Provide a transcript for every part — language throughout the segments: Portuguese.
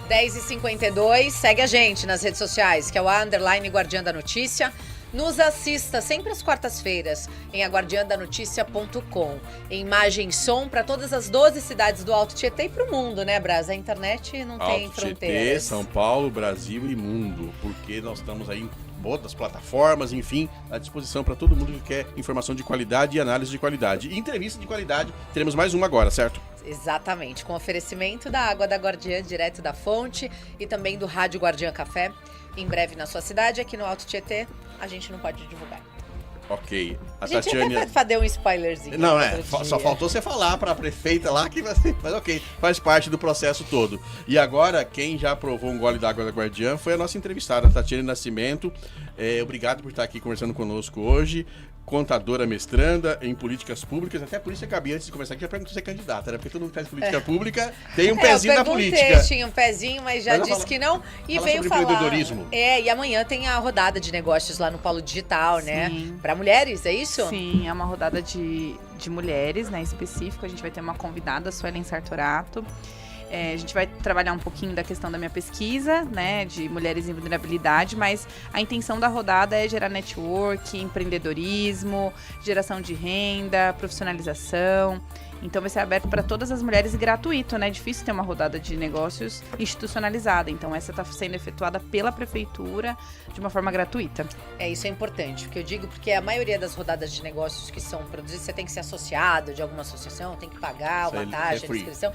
10h52, segue a gente nas redes sociais, que é o _Guardiã da Notícia. Nos assista sempre às quartas-feiras em aguardiandanoticia.com. Imagem e som para todas as 12 cidades do Alto Tietê e para o mundo, né, Braz? A internet não tem Alto fronteiras. Tietê, São Paulo, Brasil e mundo, porque nós estamos aí em outras plataformas, enfim, à disposição para todo mundo que quer informação de qualidade e análise de qualidade. E entrevista de qualidade, teremos mais uma agora, certo? Exatamente, com oferecimento da água da Guardiã, direto da fonte, e também do Rádio Guardiã Café. Em breve na sua cidade, aqui no Alto Tietê, a gente não pode divulgar. Ok. A gente até deu um spoilerzinho. Não, só faltou você falar para a prefeita lá que vai ser. Mas ok, faz parte do processo todo. E agora, quem já provou um gole d'água da Guardiã foi a nossa entrevistada, Tatiane Nascimento. Obrigado por estar aqui conversando conosco hoje. Contadora mestranda em políticas públicas, até por isso eu acabei antes de começar aqui, já perguntou se é candidata, né? Porque todo mundo faz política pública, tem um pezinho na política. Eu tinha um pezinho, mas já disse que não. E veio sobre falar. Empreendedorismo. E amanhã tem a rodada de negócios lá no Polo Digital, né? Para mulheres, é isso? Sim, é uma rodada de mulheres, né? Específico. A gente vai ter uma convidada, a Suelen Sartorato. A gente vai trabalhar um pouquinho da questão da minha pesquisa, né, de mulheres em vulnerabilidade, mas a intenção da rodada é gerar network, empreendedorismo, geração de renda, profissionalização. Então vai ser aberto para todas as mulheres e gratuito, né? É difícil ter uma rodada de negócios institucionalizada. Então essa está sendo efetuada pela prefeitura de uma forma gratuita. Isso é importante, porque eu digo porque a maioria das rodadas de negócios que são produzidas, você tem que ser associado de alguma associação, tem que pagar uma taxa de inscrição.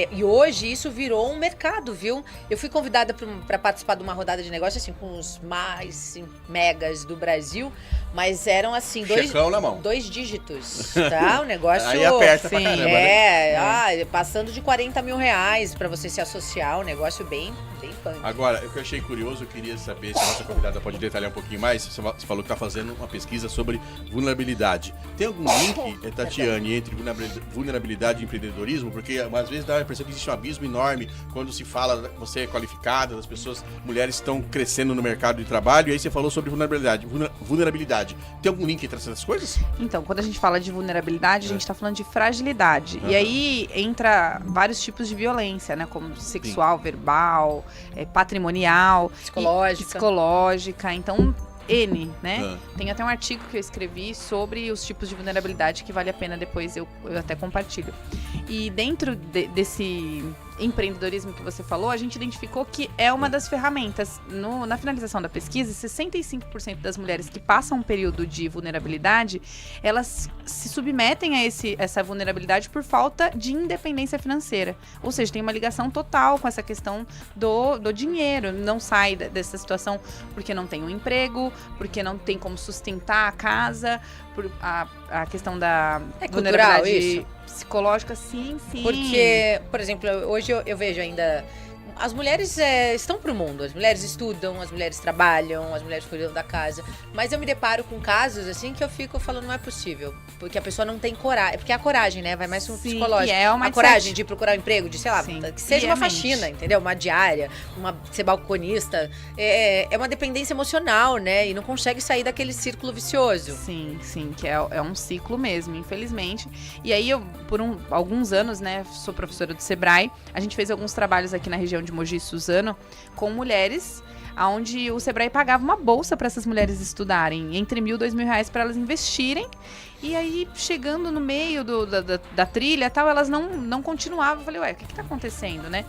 E hoje isso virou um mercado, viu? Eu fui convidada para participar de uma rodada de negócios, assim, com os mais megas do Brasil, mas eram assim, dois dígitos, tá? O negócio... Aí aperta pra caramba, né? Passando de 40 mil reais pra você se associar, um negócio bem punk. Agora, o que eu achei curioso, eu queria saber se a nossa convidada pode detalhar um pouquinho mais. Você falou que está fazendo uma pesquisa sobre vulnerabilidade. Tem algum link, Tatiane, entre vulnerabilidade e empreendedorismo? Porque às vezes dá a impressão que existe um abismo enorme quando se fala que você é qualificada, as pessoas, mulheres estão crescendo no mercado de trabalho, e aí você falou sobre vulnerabilidade. Tem algum link entre essas coisas? Então, quando a gente fala de vulnerabilidade, a gente está falando de fragilidade. E aí entra vários tipos de violência, né? Como sexual, verbal, patrimonial, psicológica. Então, né? Tem até um artigo que eu escrevi sobre os tipos de vulnerabilidade que vale a pena depois eu até compartilho. E dentro desse empreendedorismo que você falou, a gente identificou que é uma das ferramentas. Na finalização da pesquisa, 65% das mulheres que passam um período de vulnerabilidade, elas se submetem a essa vulnerabilidade por falta de independência financeira. Ou seja, tem uma ligação total com essa questão do dinheiro. Não sai dessa situação porque não tem um emprego, porque não tem como sustentar a casa, por a questão da vulnerabilidade psicológica, sim. Porque, por exemplo, hoje eu vejo ainda... As mulheres estão pro mundo, as mulheres estudam, as mulheres trabalham, as mulheres cuidam da casa. Mas eu me deparo com casos, assim, que eu fico falando, não é possível. Porque a pessoa não tem coragem. Porque é a coragem, né? Vai mais no psicológico. A coragem de procurar um emprego, de, sei lá, que seja uma faxina, entendeu? Uma diária, ser balconista. É uma dependência emocional, né? E não consegue sair daquele círculo vicioso. Sim, que é um ciclo mesmo, infelizmente. E aí, eu, por alguns anos, né, sou professora do Sebrae, a gente fez alguns trabalhos aqui na região de Mogi e Suzano, com mulheres, onde o Sebrae pagava uma bolsa para essas mulheres estudarem, entre R$1.000 e R$2.000 para elas investirem, e aí chegando no meio da trilha tal, elas não continuavam. Eu falei, o que está acontecendo, né?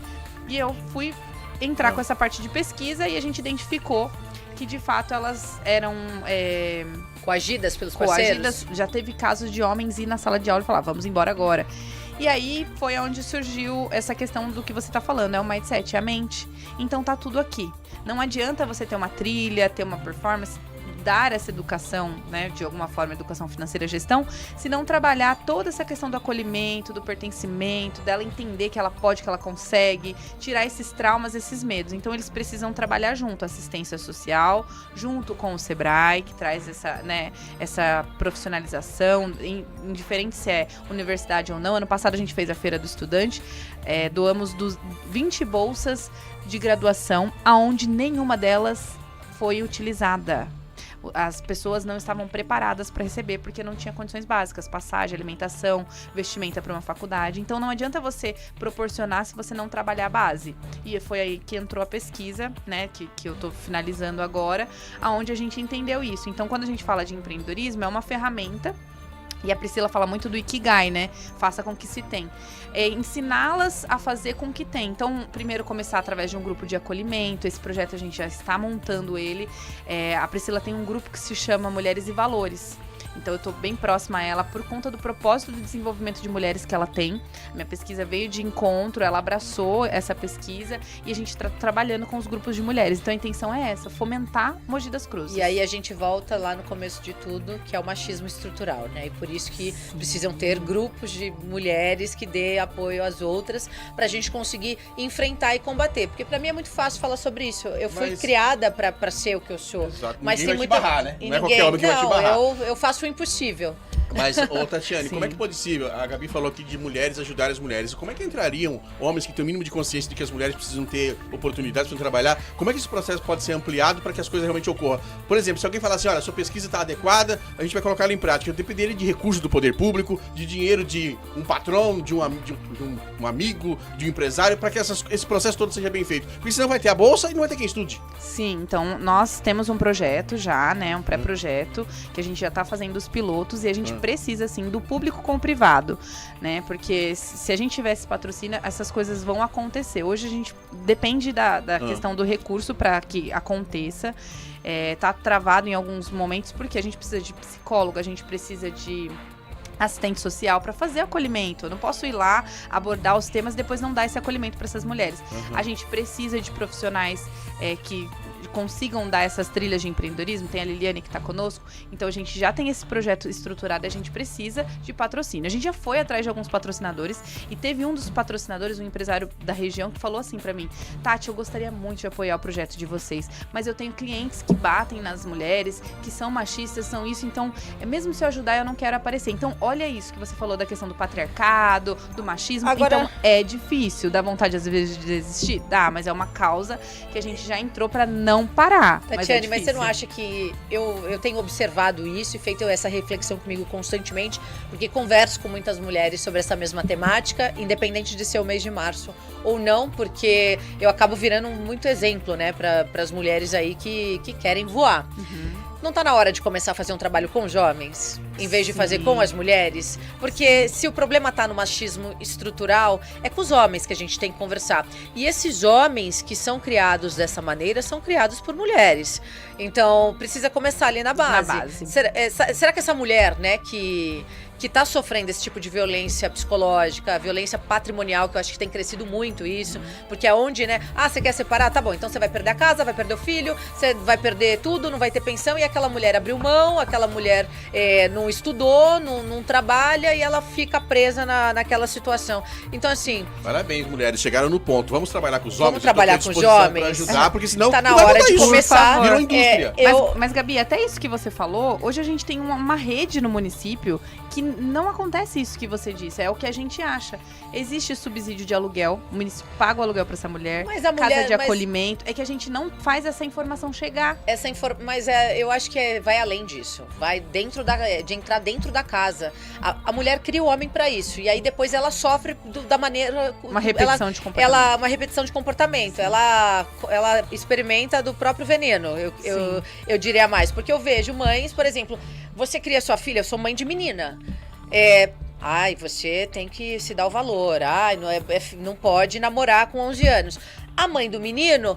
E eu fui entrar com essa parte de pesquisa e a gente identificou que de fato elas eram coagidas pelos parceiros. Já teve casos de homens ir na sala de aula e falar, vamos embora agora. E aí foi onde surgiu essa questão do que você está falando, é o mindset, é a mente. Então tá tudo aqui. Não adianta você ter uma trilha, ter uma performance, dar essa educação, né, de alguma forma, educação financeira, gestão, se não trabalhar toda essa questão do acolhimento, do pertencimento, dela entender que ela pode, que ela consegue, tirar esses traumas, esses medos. Então eles precisam trabalhar junto, assistência social, junto com o Sebrae, que traz essa profissionalização, indiferente se é universidade ou não. Ano passado a gente fez a Feira do Estudante, doamos 20 bolsas de graduação, aonde nenhuma delas foi utilizada. as pessoas não estavam preparadas para receber porque não tinha condições básicas, passagem, alimentação, vestimenta para uma faculdade. Então não adianta você proporcionar se você não trabalhar a base. E foi aí que entrou a pesquisa, né, que eu tô finalizando agora, aonde a gente entendeu isso. Então quando a gente fala de empreendedorismo, é uma ferramenta. E a Priscila fala muito do Ikigai, né? Faça com que se tem. Ensiná-las a fazer com que tem. Então, primeiro começar através de um grupo de acolhimento. Esse projeto a gente já está montando ele. A Priscila tem um grupo que se chama Mulheres e Valores. Então eu estou bem próxima a ela por conta do propósito de desenvolvimento de mulheres que ela tem. Minha pesquisa veio de encontro, ela abraçou essa pesquisa e a gente está trabalhando com os grupos de mulheres. Então a intenção é essa, fomentar Mogi das Cruzes. E aí a gente volta lá no começo de tudo, que é o machismo estrutural, né? E por isso que precisam ter grupos de mulheres que dê apoio às outras pra gente conseguir enfrentar e combater. Porque pra mim é muito fácil falar sobre isso. Eu fui criada pra ser o que eu sou. Exato. Mas ninguém tem vai muita... te barrar, né? Não é qualquer homem que vai te barrar. Eu faço o impossível. Mas, Tatiane, como é que pode ser? A Gabi falou aqui de mulheres ajudarem as mulheres. Como é que entrariam homens que têm o mínimo de consciência de que as mulheres precisam ter oportunidades para trabalhar? Como é que esse processo pode ser ampliado para que as coisas realmente ocorram? Por exemplo, se alguém falar assim, olha, sua pesquisa está adequada, a gente vai colocar ela em prática. Eu dependeria de recursos do poder público, de dinheiro de um patrão, de um amigo, de um empresário, para que esse processo todo seja bem feito. Porque senão vai ter a bolsa e não vai ter quem estude. Sim, então nós temos um projeto já, né, um pré-projeto, que a gente já está fazendo os pilotos e a gente precisa, assim, do público com o privado, né, porque se a gente tivesse patrocínio, essas coisas vão acontecer. Hoje a gente depende da questão do recurso para que aconteça. Tá travado em alguns momentos porque a gente precisa de psicólogo, a gente precisa de assistente social para fazer acolhimento. Eu não posso ir lá, abordar os temas e depois não dar esse acolhimento para essas mulheres. A gente precisa de profissionais que consigam dar essas trilhas de empreendedorismo. Tem a Liliane que está conosco, então a gente já tem esse projeto estruturado, a gente precisa de patrocínio. A gente já foi atrás de alguns patrocinadores e teve um dos patrocinadores, um empresário da região, que falou assim para mim: Tati, eu gostaria muito de apoiar o projeto de vocês, mas eu tenho clientes que batem nas mulheres, que são machistas, são isso, então mesmo se eu ajudar eu não quero aparecer. Então olha isso que você falou da questão do patriarcado, do machismo. Agora, então é difícil, dá vontade às vezes de desistir? Dá, mas é uma causa que a gente já entrou para não parar. Tatiane, mas você não acha que eu tenho observado isso e feito essa reflexão comigo constantemente, porque converso com muitas mulheres sobre essa mesma temática, independente de ser o mês de março ou não, porque eu acabo virando muito exemplo, né, para as mulheres aí que querem voar. Não tá na hora de começar a fazer um trabalho com os homens, em vez de fazer com as mulheres? Porque se o problema tá no machismo estrutural, é com os homens que a gente tem que conversar. E esses homens que são criados dessa maneira, são criados por mulheres. Então, precisa começar ali na base. Será que essa mulher, né, que tá sofrendo esse tipo de violência psicológica, violência patrimonial, que eu acho que tem crescido muito isso, porque é onde, né, você quer separar? Tá bom, então você vai perder a casa, vai perder o filho, você vai perder tudo, não vai ter pensão, e aquela mulher abriu mão, aquela mulher não estudou, não trabalha, e ela fica presa naquela situação. Então, assim... Parabéns, mulheres, chegaram no ponto. Vamos trabalhar com os homens? Vamos trabalhar com os homens. Pra ajudar, porque senão tá na hora de começar. Virou indústria. Mas, Gabi, até isso que você falou, hoje a gente tem uma rede no município que não acontece isso que você disse, é o que a gente acha. Existe subsídio de aluguel, o município paga o aluguel para essa mulher, casa de acolhimento, é que a gente não faz essa informação chegar. Mas eu acho que vai além disso, vai de entrar dentro da casa. A mulher cria o homem para isso, e aí depois ela sofre da maneira... Uma repetição de comportamento. Uma repetição de comportamento, ela experimenta do próprio veneno, eu diria mais, porque eu vejo mães, por exemplo, você cria sua filha, eu sou mãe de menina, você tem que se dar o valor, não pode namorar com 11 anos. A mãe do menino,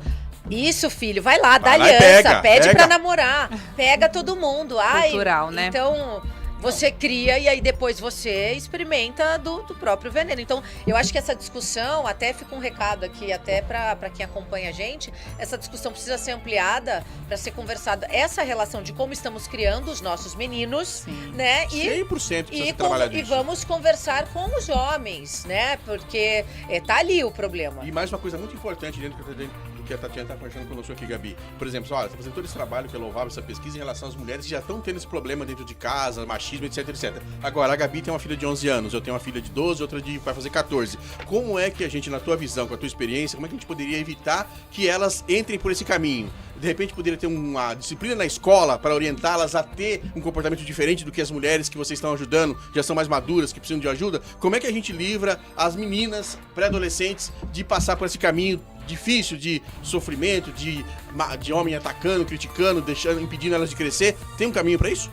isso, filho, vai lá, dá aliança, pede pra namorar, pega todo mundo. Cultural, né? Então... Você cria e aí depois você experimenta do próprio veneno. Então, eu acho que essa discussão, até fica um recado aqui, até para quem acompanha a gente, essa discussão precisa ser ampliada para ser conversada. Essa relação de como estamos criando os nossos meninos, né? 100% precisa ser trabalhado e vamos conversar com os homens, né? Porque tá ali o problema. E mais uma coisa muito importante dentro do que a Tatiana está conversando conosco aqui, Gabi. Por exemplo, olha, você está fazendo todo esse trabalho que é louvável, essa pesquisa em relação às mulheres que já estão tendo esse problema dentro de casa, machismo, etc, etc. Agora, a Gabi tem uma filha de 11 anos, eu tenho uma filha de 12, outra vai fazer 14. Como é que a gente, na tua visão, com a tua experiência, como é que a gente poderia evitar que elas entrem por esse caminho? De repente poderia ter uma disciplina na escola para orientá-las a ter um comportamento diferente do que as mulheres que vocês estão ajudando, já são mais maduras, que precisam de ajuda. Como é que a gente livra as meninas pré-adolescentes de passar por esse caminho difícil de sofrimento, de homem atacando, criticando, deixando, impedindo elas de crescer? Tem um caminho para isso?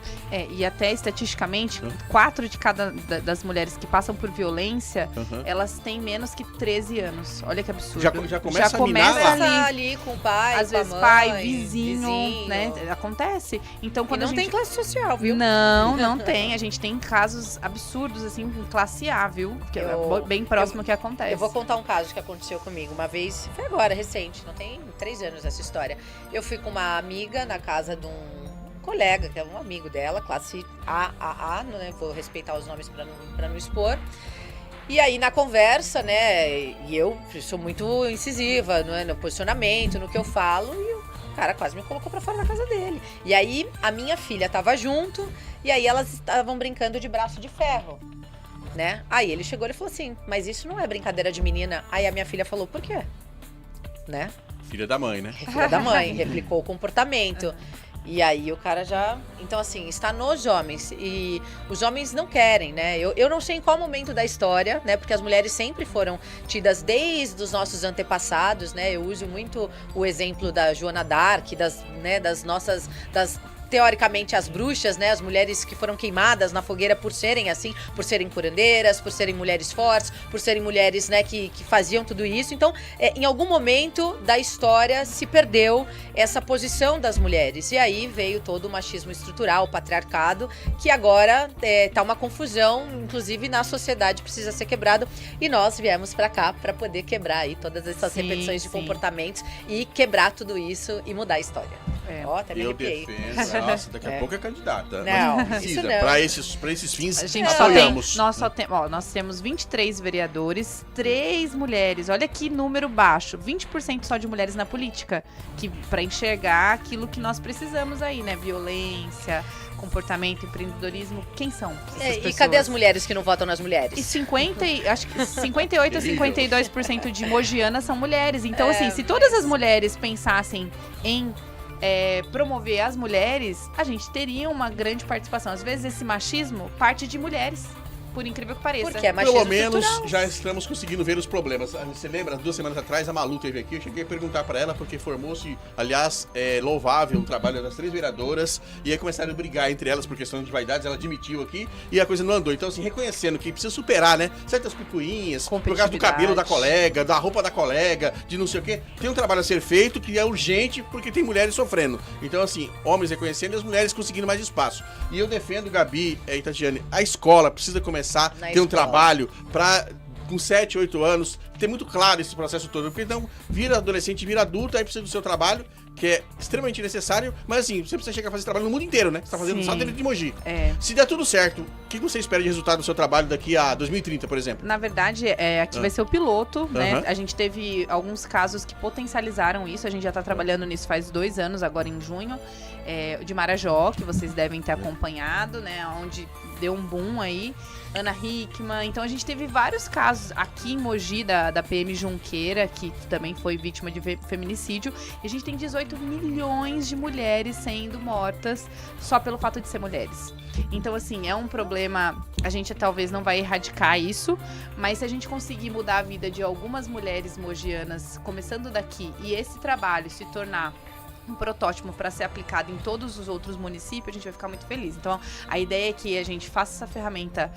E até estatisticamente, 4 de cada das mulheres que passam por violência, elas têm menos que 13 anos. Olha que absurdo. Já começa a minar ali com o pai, às com vezes a mãe, pai, vizinho, né? Acontece. Então, quando e não tem classe social, viu? Não tem. A gente tem casos absurdos, assim, em classe A, viu? Que é bem próximo que acontece. Eu vou contar um caso que aconteceu comigo uma vez. Foi agora, recente, não tem 3 anos essa história. Eu fui com uma amiga na casa de um colega, que é um amigo dela, classe AAA, né? Vou respeitar os nomes pra não expor. E aí, na conversa, né, e eu sou muito incisiva no posicionamento, no que eu falo, e o cara quase me colocou pra fora da casa dele. E aí, a minha filha tava junto, e aí elas estavam brincando de braço de ferro, né? Aí ele chegou e falou assim, mas isso não é brincadeira de menina. Aí a minha filha falou, por quê? Né? Filha da mãe, né? Filha da mãe, replicou o comportamento. E aí o cara já... Então, assim, está nos homens. E os homens não querem, né? Eu não sei em qual momento da história, né? Porque as mulheres sempre foram tidas desde os nossos antepassados, né? Eu uso muito o exemplo da Joana d'Arc, das nossas... teoricamente, as bruxas, né, as mulheres que foram queimadas na fogueira por serem assim, por serem curandeiras, por serem mulheres fortes, por serem mulheres, né, que faziam tudo isso. Então, em algum momento da história se perdeu essa posição das mulheres. E aí veio todo o machismo estrutural, o patriarcado, que agora tá uma confusão, inclusive na sociedade, precisa ser quebrado. E nós viemos pra cá pra poder quebrar aí todas essas repetições de comportamentos e quebrar tudo isso e mudar a história. Até me arrepiei. Nossa, daqui a pouco é candidata. Não, precisa. Não. Pra esses fins, a gente apoiamos. Nós temos 23 vereadores, 3 mulheres. Olha que número baixo. 20% só de mulheres na política. Pra enxergar aquilo que nós precisamos aí, né? Violência, comportamento, empreendedorismo. Quem são essas pessoas? E cadê as mulheres que não votam nas mulheres? E acho que 58 a 52% de mogianas são mulheres. Então, assim, se todas as mulheres pensassem em promover as mulheres, a gente teria uma grande participação. Às vezes esse machismo parte de mulheres, por incrível que pareça. Porque é machismo Pelo menos estrutural. já estamos conseguindo ver os problemas. Você lembra, 2 semanas atrás, a Malu esteve aqui, eu cheguei a perguntar para ela, porque formou-se, aliás, louvável o trabalho das 3 vereadoras, e aí começaram a brigar entre elas por questão de vaidades, ela admitiu aqui, e a coisa não andou. Então, assim, reconhecendo que precisa superar, né, certas picuinhas, por causa do cabelo da colega, da roupa da colega, de não sei o quê, tem um trabalho a ser feito que é urgente, porque tem mulheres sofrendo. Então, assim, homens reconhecendo e as mulheres conseguindo mais espaço. E eu defendo, Gabi e Tatiane, a escola precisa começar a ter um trabalho para, com 7, 8 anos, ter muito claro esse processo todo. Porque então, vira adolescente, vira adulto, aí precisa do seu trabalho, que é extremamente necessário, mas assim, você precisa chegar a fazer trabalho no mundo inteiro, né? Você tá fazendo só dentro de Mogi. Se der tudo certo, o que você espera de resultado do seu trabalho daqui a 2030, por exemplo? Na verdade, aqui vai ser o piloto, né? A gente teve alguns casos que potencializaram isso, a gente já tá trabalhando nisso faz 2 anos, agora em junho, de Marajó, que vocês devem ter acompanhado, né? Onde deu um boom aí. Ana Hickman. Então a gente teve vários casos aqui em Mogi da PM Junqueira, que também foi vítima de feminicídio. E a gente tem 18 milhões de mulheres sendo mortas só pelo fato de ser mulheres. Então, assim, é um problema. A gente talvez não vai erradicar isso, mas se a gente conseguir mudar a vida de algumas mulheres mogianas, começando daqui, e esse trabalho se tornar um protótipo para ser aplicado em todos os outros municípios, a gente vai ficar muito feliz. Então, a ideia é que a gente faça essa ferramenta,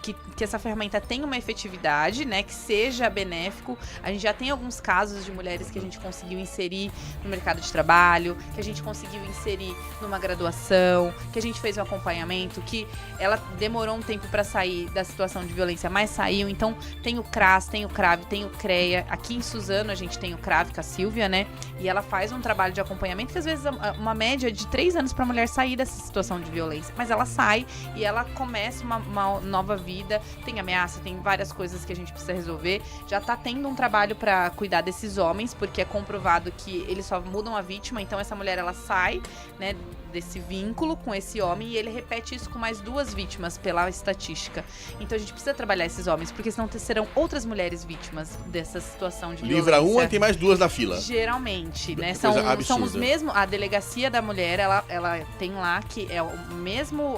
que essa ferramenta tenha uma efetividade, né, que seja benéfico. A gente já tem alguns casos de mulheres que a gente conseguiu inserir no mercado de trabalho, que a gente conseguiu inserir numa graduação, que a gente fez um acompanhamento, que ela demorou um tempo para sair da situação de violência, mas saiu. Então, tem o CRAS, tem o CRAV, tem o CREA. Aqui em Suzano, a gente tem o CRAV com a Silvia, né, e ela faz um trabalho de acompanhamento que, às vezes, uma média de 3 anos para a mulher sair dessa situação de violência. Mas ela sai e ela começa uma nova vida, vida, tem ameaça, tem várias coisas que a gente precisa resolver. Já tá tendo um trabalho pra cuidar desses homens, porque é comprovado que eles só mudam a vítima, então essa mulher, ela sai, né, desse vínculo com esse homem e ele repete isso com mais 2 vítimas pela estatística. Então a gente precisa trabalhar esses homens, porque senão serão outras mulheres vítimas dessa situação de violência. Livra uma e tem mais 2 na fila. Geralmente, né? Coisa São os mesmos. A delegacia da mulher, ela tem lá que é o mesmo.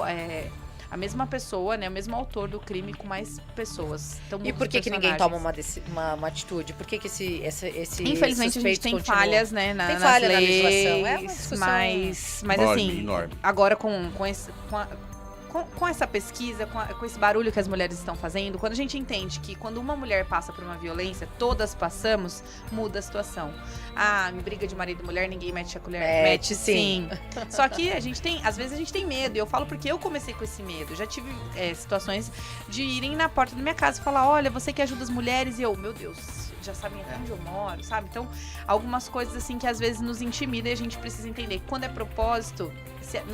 A mesma pessoa, né? O mesmo autor do crime com mais pessoas. Então, e por que ninguém toma uma atitude? Por que esse infelizmente a gente tem continuam? falhas, né? Tem falha nas leis, na legislação. É uma discussão mas enorme, assim, enorme. Agora com essa pesquisa, com esse barulho que as mulheres estão fazendo, quando a gente entende que quando uma mulher passa por uma violência, todas passamos, muda a situação. Ah, em briga de marido e mulher, ninguém mete a colher. Mete sim. Só que às vezes a gente tem medo, e eu falo porque eu comecei com esse medo. Já tive situações de irem na porta da minha casa e falar, olha, você que ajuda as mulheres, e eu, meu Deus, já sabem até onde eu moro, sabe? Então, algumas coisas assim que às vezes nos intimida e a gente precisa entender que quando é propósito,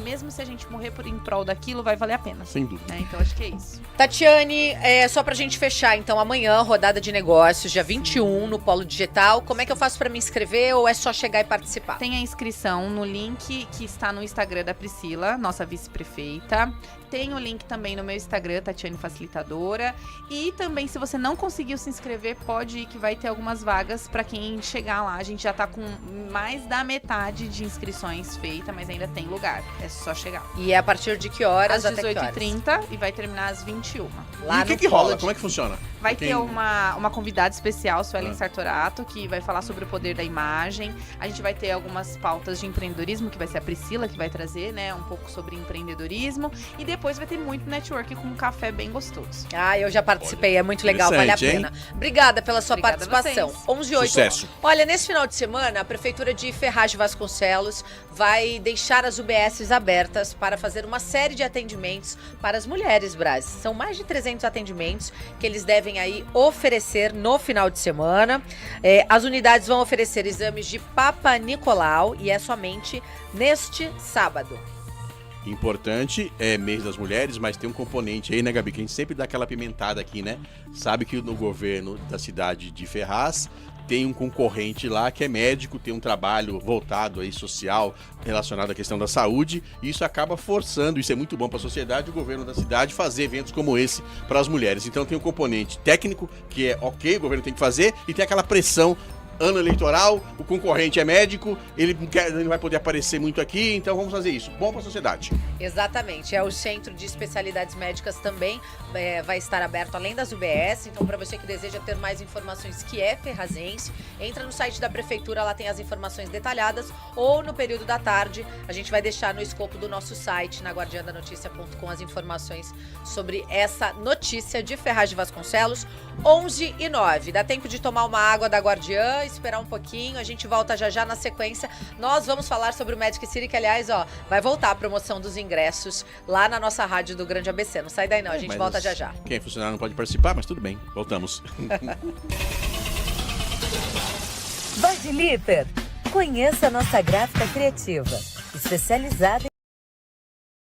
mesmo se a gente morrer em prol daquilo, vai valer a pena. Sem dúvida. Então, acho que é isso. Tatiane, só pra gente fechar, então, amanhã, rodada de negócios, dia 21, no Polo Digital. Como é que eu faço pra me inscrever ou é só chegar e participar? Tem a inscrição no link que está no Instagram da Priscila, nossa vice-prefeita. Tem o link também no meu Instagram, Tatiane Facilitadora. E também, se você não conseguiu se inscrever, pode ir que vai ter algumas vagas para quem chegar lá. A gente já tá com mais da metade de inscrições feita, mas ainda tem lugar. É só chegar. E é a partir de que horas? Às 18h30 e vai terminar às 21h. Lá e o que rola? Como é que funciona? Vai ter uma convidada especial, Suelen Sartorato, que vai falar sobre o poder da imagem. A gente vai ter algumas pautas de empreendedorismo, que vai ser a Priscila que vai trazer, né? Um pouco sobre empreendedorismo. E depois vai ter muito network com um café bem gostoso. Ah, eu já participei, é muito legal, vale a pena. Hein? Obrigada pela sua participação. 11h08. Sucesso. Olha, nesse final de semana, a Prefeitura de Ferraz de Vasconcelos vai deixar as UBSs abertas para fazer uma série de atendimentos para as mulheres, Brás. São mais de 300 atendimentos que eles devem aí oferecer no final de semana. As unidades vão oferecer exames de Papa Nicolau e é somente neste sábado. Importante, é mês das mulheres, mas tem um componente aí, né, Gabi, que a gente sempre dá aquela pimentada aqui, né? Sabe que no governo da cidade de Ferraz tem um concorrente lá que é médico, tem um trabalho voltado aí social, relacionado à questão da saúde, e isso acaba forçando, isso é muito bom para a sociedade, o governo da cidade fazer eventos como esse para as mulheres. Então tem um componente técnico, que é ok, o governo tem que fazer, e tem aquela pressão. Ano eleitoral, o concorrente é médico, ele não vai poder aparecer muito aqui, então vamos fazer isso. Bom para a sociedade. Exatamente. O Centro de Especialidades Médicas também vai estar aberto além das UBS. Então, para você que deseja ter mais informações, que é ferrazense, entra no site da Prefeitura, lá tem as informações detalhadas, ou no período da tarde, a gente vai deixar no escopo do nosso site, na guardiandanoticia.com, as informações sobre essa notícia de Ferraz de Vasconcelos. 11h09. Dá tempo de tomar uma água da Guardiã, esperar um pouquinho, a gente volta já na sequência. Nós vamos falar sobre o Magic City, que aliás, vai voltar a promoção dos ingressos lá na nossa rádio do Grande ABC. Não sai daí não, a gente volta já. Quem é funcionário não pode participar, mas tudo bem, voltamos. Badliter, conheça a nossa gráfica criativa, especializada em